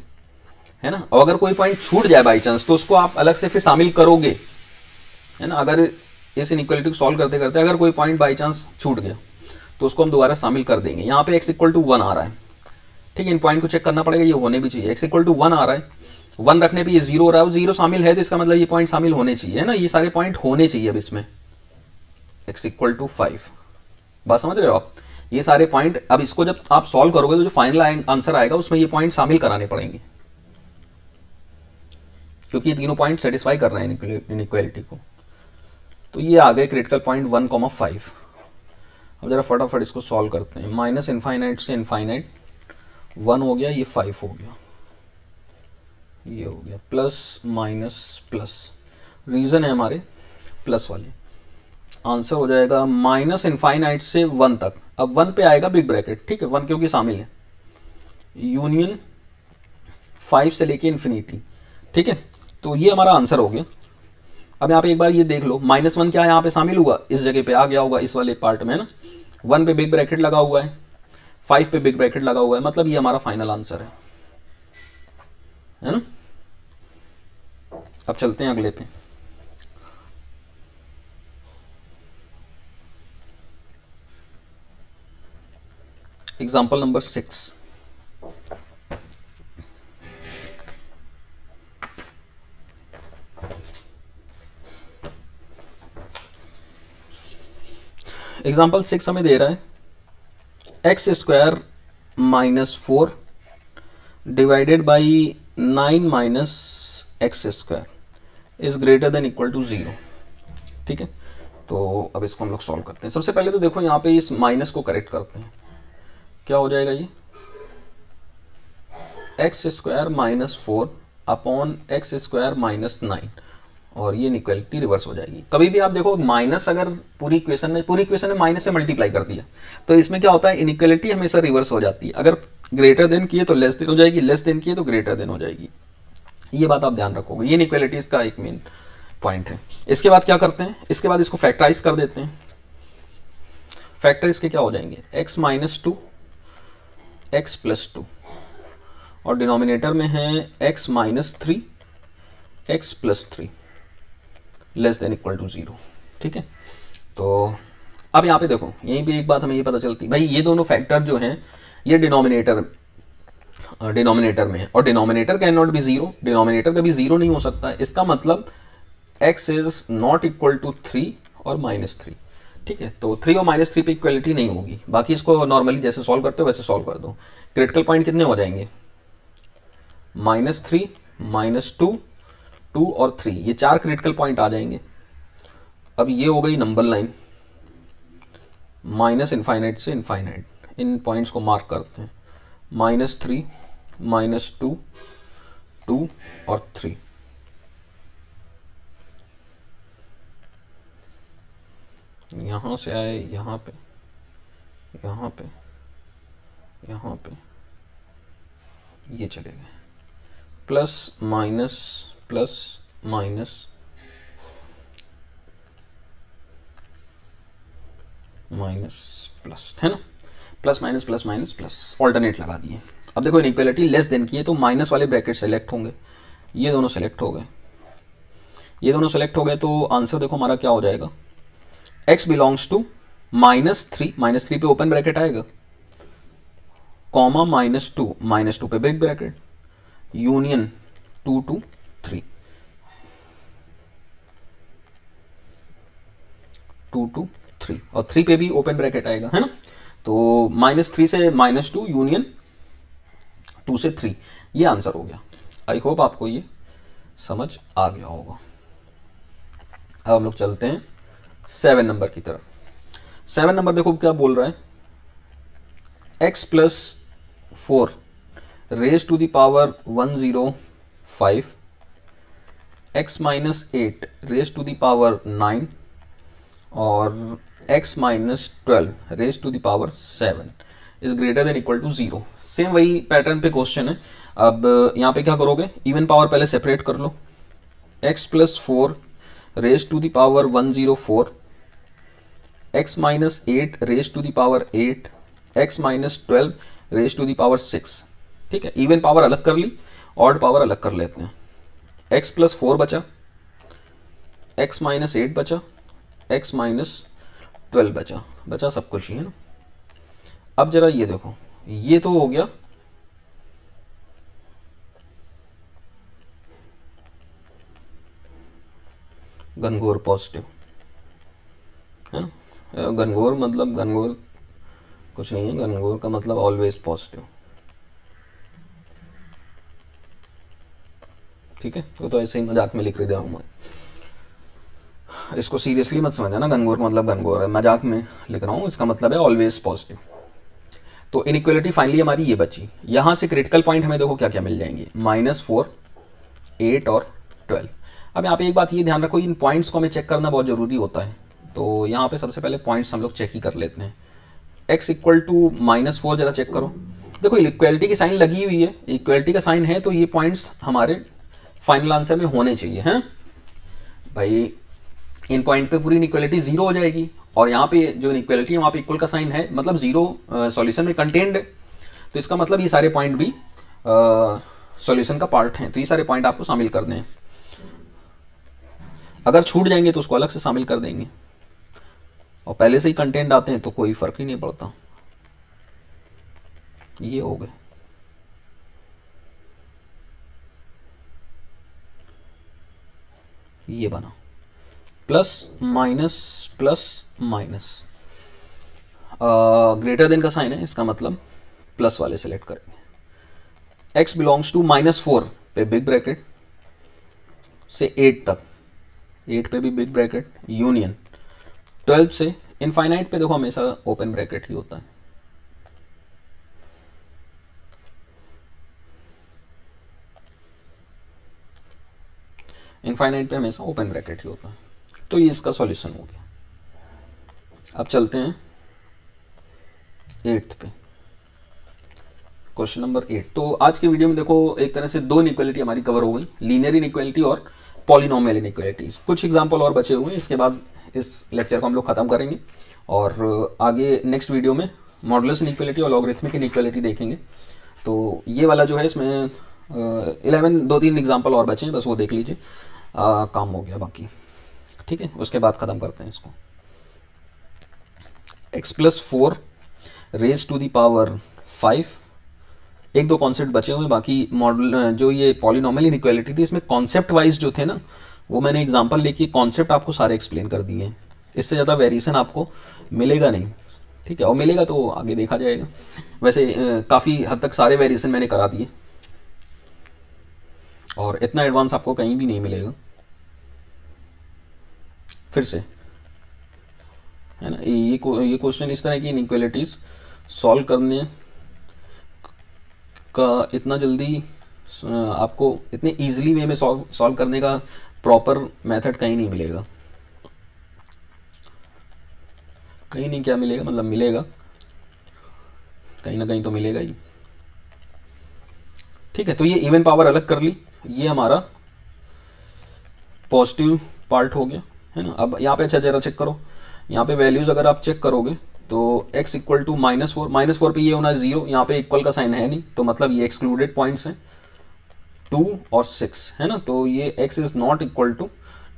है ना। और अगर कोई पॉइंट छूट जाए बाई चांस, तो उसको आप अलग से फिर शामिल करोगे, है ना। अगर इस इनइक्वालिटी को सॉल्व करते करते अगर कोई पॉइंट बाई चांस छूट गया, तो उसको हम दोबारा शामिल कर देंगे। यहाँ पे x इक्वल टू 1 आ रहा है, ठीक है। इन पॉइंट को चेक करना पड़ेगा, ये होने भी चाहिए। x इक्वल टू 1 आ रहा है, 1 रखने पे ये 0 हो रहा है, 0 शामिल है, तो इसका मतलब ये पॉइंट शामिल होने चाहिए, है ना। ये सारे पॉइंट होने चाहिए अब इसमें। x इक्वल टू 5, बात समझ रहे हो आप। ये सारे पॉइंट, अब इसको जब आप सॉल्व करोगे तो जो फाइनल आंसर आएगा उसमें ये पॉइंट शामिल कराने पड़ेंगे, क्योंकि ये तीनों पॉइंट सेटिस्फाई कर रहे हैं इनइक्वालिटी को। तो ये आ गए क्रिटिकल पॉइंट 1,5। अब जरा फटाफट इसको सॉल्व करते हैं। -इनफाइनाइट से इनफाइनाइट 1 हो गया, ये 5 हो गया, ये हो गया प्लस माइनस प्लस, रीजन है हमारे प्लस वाले। आंसर हो जाएगा -इनफाइनाइट से 1 तक। अब 1 पे आएगा बिग ब्रैकेट, ठीक है, 1 क्योंकि शामिल है, यूनियन 5 से लेके इन्फिनिटी, ठीक है। तो ये हमारा आंसर हो गया। अब यहाँ पे एक बार ये देख लो, -1 क्या यहाँ पे शामिल हुआ, इस जगह पे आ गया होगा, इस वाले पार्ट में, है ना। 1 पे बिग ब्रैकेट लगा हुआ है, 5 पे बिग ब्रैकेट लगा हुआ है, मतलब ये हमारा फाइनल आंसर है ना। अब चलते हैं अगले पे। Example number 6। एग्जाम्पल 6 हमें दे रहा है x² -4 divided by 9 - x² is greater than equal to 0, ठीक है। तो अब इसको हम लोग सॉल्व करते हैं। सबसे पहले तो देखो यहाँ पे इस माइनस को करेक्ट करते हैं, क्या हो जाएगा ये x square minus 4 upon x square minus 9, और ये इनइक्वालिटी रिवर्स हो जाएगी। कभी भी आप देखो माइनस, अगर पूरी इक्वेशन में माइनस से मल्टीप्लाई कर दिया तो इसमें क्या होता है, इनइक्वालिटी हमेशा रिवर्स हो जाती है। अगर ग्रेटर देन किए तो लेस देन हो जाएगी, लेस देन किए तो ग्रेटर देन हो जाएगी। ये बात आप ध्यान रखोगे, ये इनइक्वालिटीज का एक मेन पॉइंट है। इसके बाद क्या करते हैं, इसके बाद इसको फैक्टराइज कर देते हैं। फैक्टर इसके क्या हो जाएंगे, x माइनस 2 एक्स प्लस 2, और डिनोमिनेटर में है x minus 3 x plus 3 less than equal to 0। ठीक है, तो अब यहाँ पे देखो, यहीं पे एक बात हमें ये पता चलती है भाई, ये दोनों फैक्टर जो हैं ये डिनोमिनेटर में है, और denominator can not be zero, denominator कभी जीरो नहीं हो सकता है। इसका मतलब x is not equal to 3 और माइनस 3। ठीक है, तो 3 और माइनस 3 पे इक्वलिटी नहीं होगी। बाकी इसको नॉर्मली जैसे सॉल्व करते हो वैसे सॉल्व कर दो। क्रिटिकल पॉइंट कितने हो जाएंगे, -3 -2 2 और 3, ये 4 क्रिटिकल पॉइंट आ जाएंगे। अब ये हो गई नंबर लाइन माइनस इनफाइनाइट से इनफाइनाइट, इन पॉइंट्स को मार्क करते हैं, -3 -2 2 और 3। यहाँ से आए यहाँ पे, यहाँ पे, यहाँ पे, ये चले गए, plus minus plus minus minus plus, है ना, plus minus plus minus plus, alternate लगा दिए। अब देखो इनइक्वालिटी लेस देन की है तो माइनस वाले ब्रैकेट सेलेक्ट होंगे, ये दोनों सेलेक्ट हो गए, ये दोनों सेलेक्ट हो गए, तो आंसर देखो हमारा क्या हो जाएगा, x बिलोंग्स टू -3 पे ओपन ब्रैकेट आएगा, कॉमा -2 पे big bracket, union 2 to 3 2 to 3, और 3 पे भी ओपन ब्रैकेट आएगा, है ना। तो -3 से -2 यूनियन 2 से 3, ये आंसर हो गया। आई होप आपको ये समझ आ गया होगा। अब हम लोग चलते हैं 7 नंबर की तरफ। 7 नंबर देखो क्या बोल रहा है, x plus 4 raise to the power 105, x minus 8 raise to the power 9, और x minus 12 raise to the power 7 is greater than equal to 0। Same वही पैटर्न पे क्वेश्चन है। अब यहाँ पे क्या करोगे, इवन पावर पहले सेपरेट कर लो, x plus 4 raise to the power 104, x minus 8 raise to the power 8, x minus 12 raise to the power 6। ठीक है, इवन पावर अलग कर ली, ऑड पावर अलग कर लेते हैं। x प्लस 4 बचा, x माइनस 8 बचा, x माइनस 12 बचा सब कुछ ही, है ना। अब जरा ये देखो, ये तो हो गया घनघोर पॉजिटिव, है ना। घनघोर मतलब घनघोर कुछ नहीं है, घनघोर का मतलब ऑलवेज पॉजिटिव। ठीक है, वो तो ऐसे ही मजाक में लिख दे रहा हूँ मैं, इसको सीरियसली मत समझना ना। घनघोर का मतलब घनघोर है, मजाक में लिख रहा हूँ, इसका मतलब है ऑलवेज पॉजिटिव। तो इनइक्वालिटी फाइनली हमारी ये बची। यहाँ से क्रिटिकल पॉइंट हमें देखो क्या क्या मिल जाएंगे, -4 8 और 12। अब यहाँ पे एक बात ये ध्यान रखो, इन पॉइंट्स को हमें चेक करना बहुत ज़रूरी होता है। तो यहाँ पे सबसे पहले पॉइंट्स हम लोग चेक ही कर लेते हैं। x इक्वल टू -4 जरा चेक करो, देखो इक्वलिटी की साइन लगी हुई है, इक्वलिटी का साइन है, तो ये पॉइंट्स हमारे फाइनल आंसर में होने चाहिए, हैं भाई। इन पॉइंट पे पूरी इनइक्वालिटी 0 हो जाएगी, और यहाँ पे जो इनइक्वालिटी है वहाँ पे इक्वल का साइन है, मतलब 0 सॉल्यूशन में कंटेन्ड है। तो इसका मतलब ये सारे पॉइंट भी सॉल्यूशन का पार्ट हैं, तो ये सारे पॉइंट आपको शामिल कर दें। अगर छूट जाएंगे तो उसको अलग से शामिल कर देंगे, और पहले से ही कंटेंट आते हैं तो कोई फर्क ही नहीं पड़ता। ये हो गए, ये बना प्लस माइनस, ग्रेटर देन का साइन है, इसका मतलब प्लस वाले सेलेक्ट करेंगे। x बिलोंग्स टू -4 पे बिग ब्रैकेट से 8 तक, 8 पे भी बिग ब्रैकेट, यूनियन 12 से इनफाइनाइट पे देखो हमेशा ओपन ब्रैकेट ही होता है। इनफाइनाइट पे हमेशा ओपन ब्रैकेट ही होता है। तो ये इसका सॉल्यूशन हो गया। अब चलते हैं 8th पे, क्वेश्चन नंबर 8। तो आज की वीडियो में देखो एक तरह से दो इनइक्वालिटी हमारी कवर हो गई, लीनियर इनइक्वालिटी और पॉलिनोमियल इनइक्वालिटीज। कुछ एग्जांपल और बचे हुए हैं, इसके बाद इस लेक्चर को हम लोग खत्म करेंगे और आगे नेक्स्ट वीडियो में मॉडुलस इनइक्वालिटी और लॉगरिथमिक इनइक्वालिटी देखेंगे। तो ये वाला जो है इसमें 2-3 एग्जाम्पल और बचे हैं, बस वो देख लीजिए, काम हो गया बाकी। ठीक है, उसके बाद ख़त्म करते हैं इसको। x+4 raise to the power 5, एक दो कॉन्सेप्ट बचे हुए हैं, बाकी मॉडल जो ये पॉलिनोमियल इनइक्वालिटी थी इसमें कॉन्सेप्ट वाइज जो थे ना वो मैंने एग्जांपल लेके कॉन्सेप्ट आपको सारे एक्सप्लेन कर दिए हैं। इससे ज़्यादा वेरिएशन आपको मिलेगा नहीं, ठीक है, और मिलेगा तो आगे देखा जाएगा। वैसे काफ़ी हद तक सारे वेरिएशन मैंने करा दिए और इतना एडवांस आपको कहीं भी नहीं मिलेगा। फिर से है ना, ये क्वेश्चन इस तरह की इनइक्वालिटीज सॉल्व करने का इतना जल्दी आपको इतने इजीली वे में सॉल्व करने का प्रॉपर मेथड कहीं नहीं मिलेगा। कहीं नहीं क्या मिलेगा, मतलब मिलेगा कहीं ना कहीं तो मिलेगा ही। ठीक है, तो ये इवन पावर अलग कर ली, ये हमारा पॉजिटिव पार्ट हो गया है ना। अब यहाँ पे अच्छा जरा चेक करो, यहाँ पे वैल्यूज अगर आप चेक करोगे तो x इक्वल टू -4 पे ये होना है 0, यहाँ पे इक्वल का साइन है नहीं तो मतलब ये एक्सक्लूडेड पॉइंट्स हैं 2 और 6 है ना। तो ये x is not equal to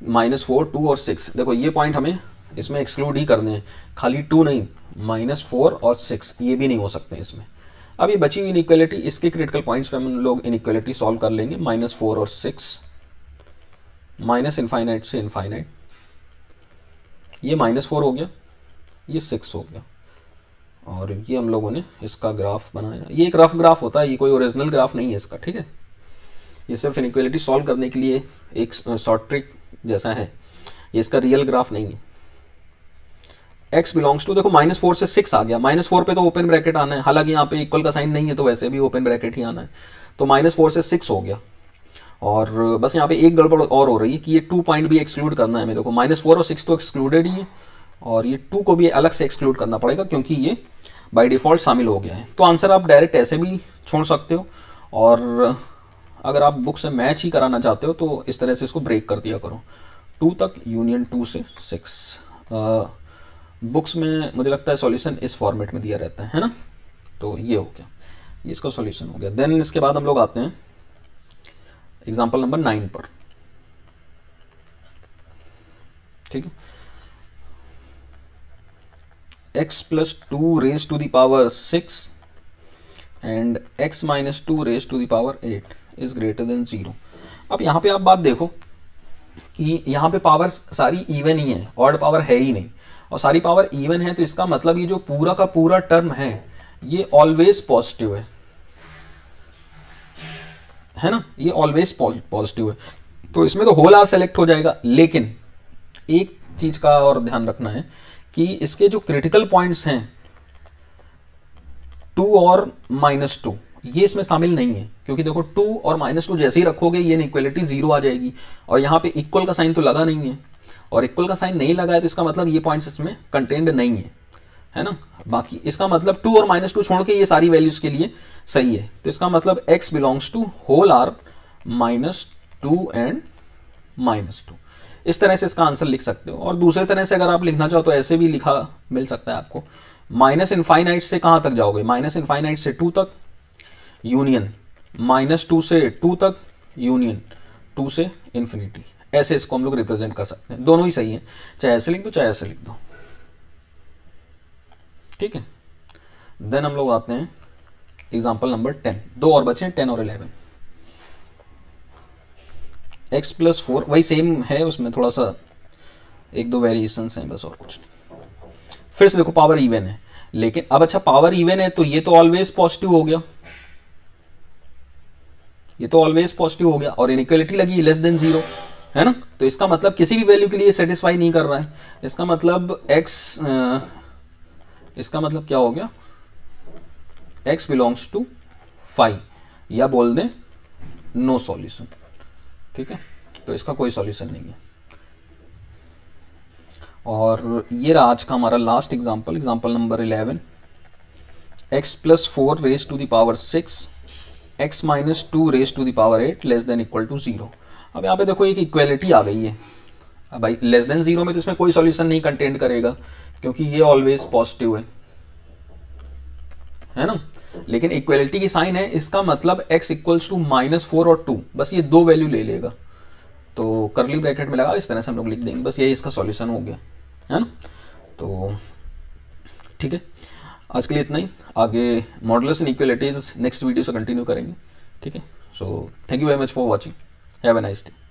-4, 2 और 6, देखो ये पॉइंट हमें इसमें एक्सक्लूड ही करने हैं, खाली 2 नहीं, -4 और 6 ये भी नहीं हो सकते इसमें। अब ये बची हुई इनइक्वालिटी, इसके क्रिटिकल पॉइंट्स पे हम लोग इनइक्वालिटी सॉल्व कर लेंगे। -4 और 6, माइनस इनफाइनाइट से इनफाइनाइट, ये -4 हो गया, ये 6 हो गया, और ये हम लोगों ने इसका ग्राफ बनाया। ये एक रफ ग्राफ होता है, ये कोई ओरिजिनल ग्राफ नहीं है इसका, ठीक है। ये सिर्फ इनइक्वालिटी सॉल्व करने के लिए एक शॉर्ट ट्रिक जैसा है, ये इसका रियल ग्राफ नहीं है। x बिलोंग्स टू, देखो -4 से 6 आ गया, -4 पे तो ओपन ब्रैकेट आना है, हालांकि यहाँ पे इक्वल का साइन नहीं है तो वैसे भी ओपन ब्रैकेट ही आना है, तो -4 से 6 हो गया। और बस यहाँ पे एक गड़बड़ और हो रही है कि ये 2 पॉइंट भी एक्सक्लूड करना है हमें। देखो -4 और 6 तो एक्सक्लूडेड ही है, और ये 2 को भी अलग से एक्सक्लूड करना पड़ेगा क्योंकि ये बाय डिफ़ॉल्ट शामिल हो गया है। तो आंसर आप डायरेक्ट ऐसे भी छोड़ सकते हो, और अगर आप बुक से मैच ही कराना चाहते हो तो इस तरह से इसको ब्रेक कर दिया करो, 2 तक यूनियन 2 से 6। बुक्स में मुझे लगता है सॉल्यूशन इस फॉर्मेट में दिया रहता है ना। तो ये हो गया, ये इसका सॉल्यूशन हो गया। देन इसके बाद हम लोग आते हैं एग्जाम्पल नंबर 9 पर, ठीक है। x+2 raise to the power 6 and x-2 raise to the power 8 is greater than 0। अब यहाँ पे आप बात देखो कि यहाँ पे पावर सारी इवन ही है, ऑड पावर है ही नहीं, और सारी पावर इवन है, तो इसका मतलब ये जो पूरा का पूरा टर्म है ये ऑलवेज पॉजिटिव है ना, ये ऑलवेज पॉजिटिव है। तो इसमें तो होल आर सेलेक्ट हो जाएगा, लेकिन एक चीज का और ध्यान रखना है कि इसके जो क्रिटिकल पॉइंट्स हैं 2 और -2 ये इसमें शामिल नहीं है, क्योंकि देखो 2 और -2 जैसे ही रखोगे ये इनइक्वालिटी 0 आ जाएगी, और यहाँ पे इक्वल का साइन तो लगा नहीं है, और इक्वल का साइन नहीं लगा है तो इसका मतलब ये पॉइंट्स इसमें कंटेंड नहीं है ना। बाकी इसका मतलब 2 और -2 छोड़ के ये सारी वैल्यूज के लिए सही है, तो इसका मतलब x belongs to whole R -2 and -2। इस तरह से इसका आंसर लिख सकते हो, और दूसरे तरह से अगर आप लिखना चाहो तो ऐसे भी लिखा मिल सकता है आपको, माइनस इनफाइनाइट से कहाँ तक जाओगे, -इनफाइनाइट से 2 तक यूनियन, -2 से 2 तक यूनियन, 2 से इन्फिनिटी। ऐसे इसको हम लोग रिप्रेजेंट कर सकते हैं, दोनों ही सही है, चाहे ऐसे लिख दो चाहे ऐसे लिख दो, ठीक है। देन हम लोग आते हैं एग्जाम्पल नंबर 10, दो और बचे हैं 10 और 11। x+4 वही सेम है, उसमें थोड़ा सा एक दो वेरिएशंस हैं बस, और कुछ नहीं। फिर से देखो पावर इवन है, लेकिन अब अच्छा पावर इवन है तो ये तो ऑलवेज पॉजिटिव हो गया, ये तो ऑलवेज पॉजिटिव हो गया, और इनइक्वालिटी लगी लेस देन 0 है ना। तो इसका मतलब किसी भी वैल्यू के लिए सेटिस्फाई नहीं कर रहा है, इसका मतलब इसका मतलब क्या हो गया, x बिलोंग्स टू 5, या बोल दें नो सॉल्यूशन, ठीक है। तो इसका कोई सॉल्यूशन नहीं है। और ये रहा आज का हमारा last example, example number 11, x plus 4 raise to the power 6 x minus 2 raise to the power 8 less than equal to 0। अब यहाँ पे देखो एक इक्वेलिटी आ गई है। अब भाई लेस देन 0 में तो इसमें कोई सॉल्यूशन नहीं कंटेंट करेगा क्योंकि ये ऑलवेज पॉजिटिव है ना। लेकिन इक्वेलिटी की साइन है, इसका मतलब x इक्वल्स टू -4 और 2, बस ये दो वैल्यू ले लेगा तो करली ब्रैकेट में लगा इस तरह से हम लोग लिख देंगे, बस यही इसका सॉल्यूशन हो गया है ना। तो ठीक है, आज के लिए इतना ही। आगे मॉडुलस इनइक्वालिटीज नेक्स्ट वीडियो से कंटिन्यू करेंगे। ठीक है, so thank you very much for watching, have a nice day.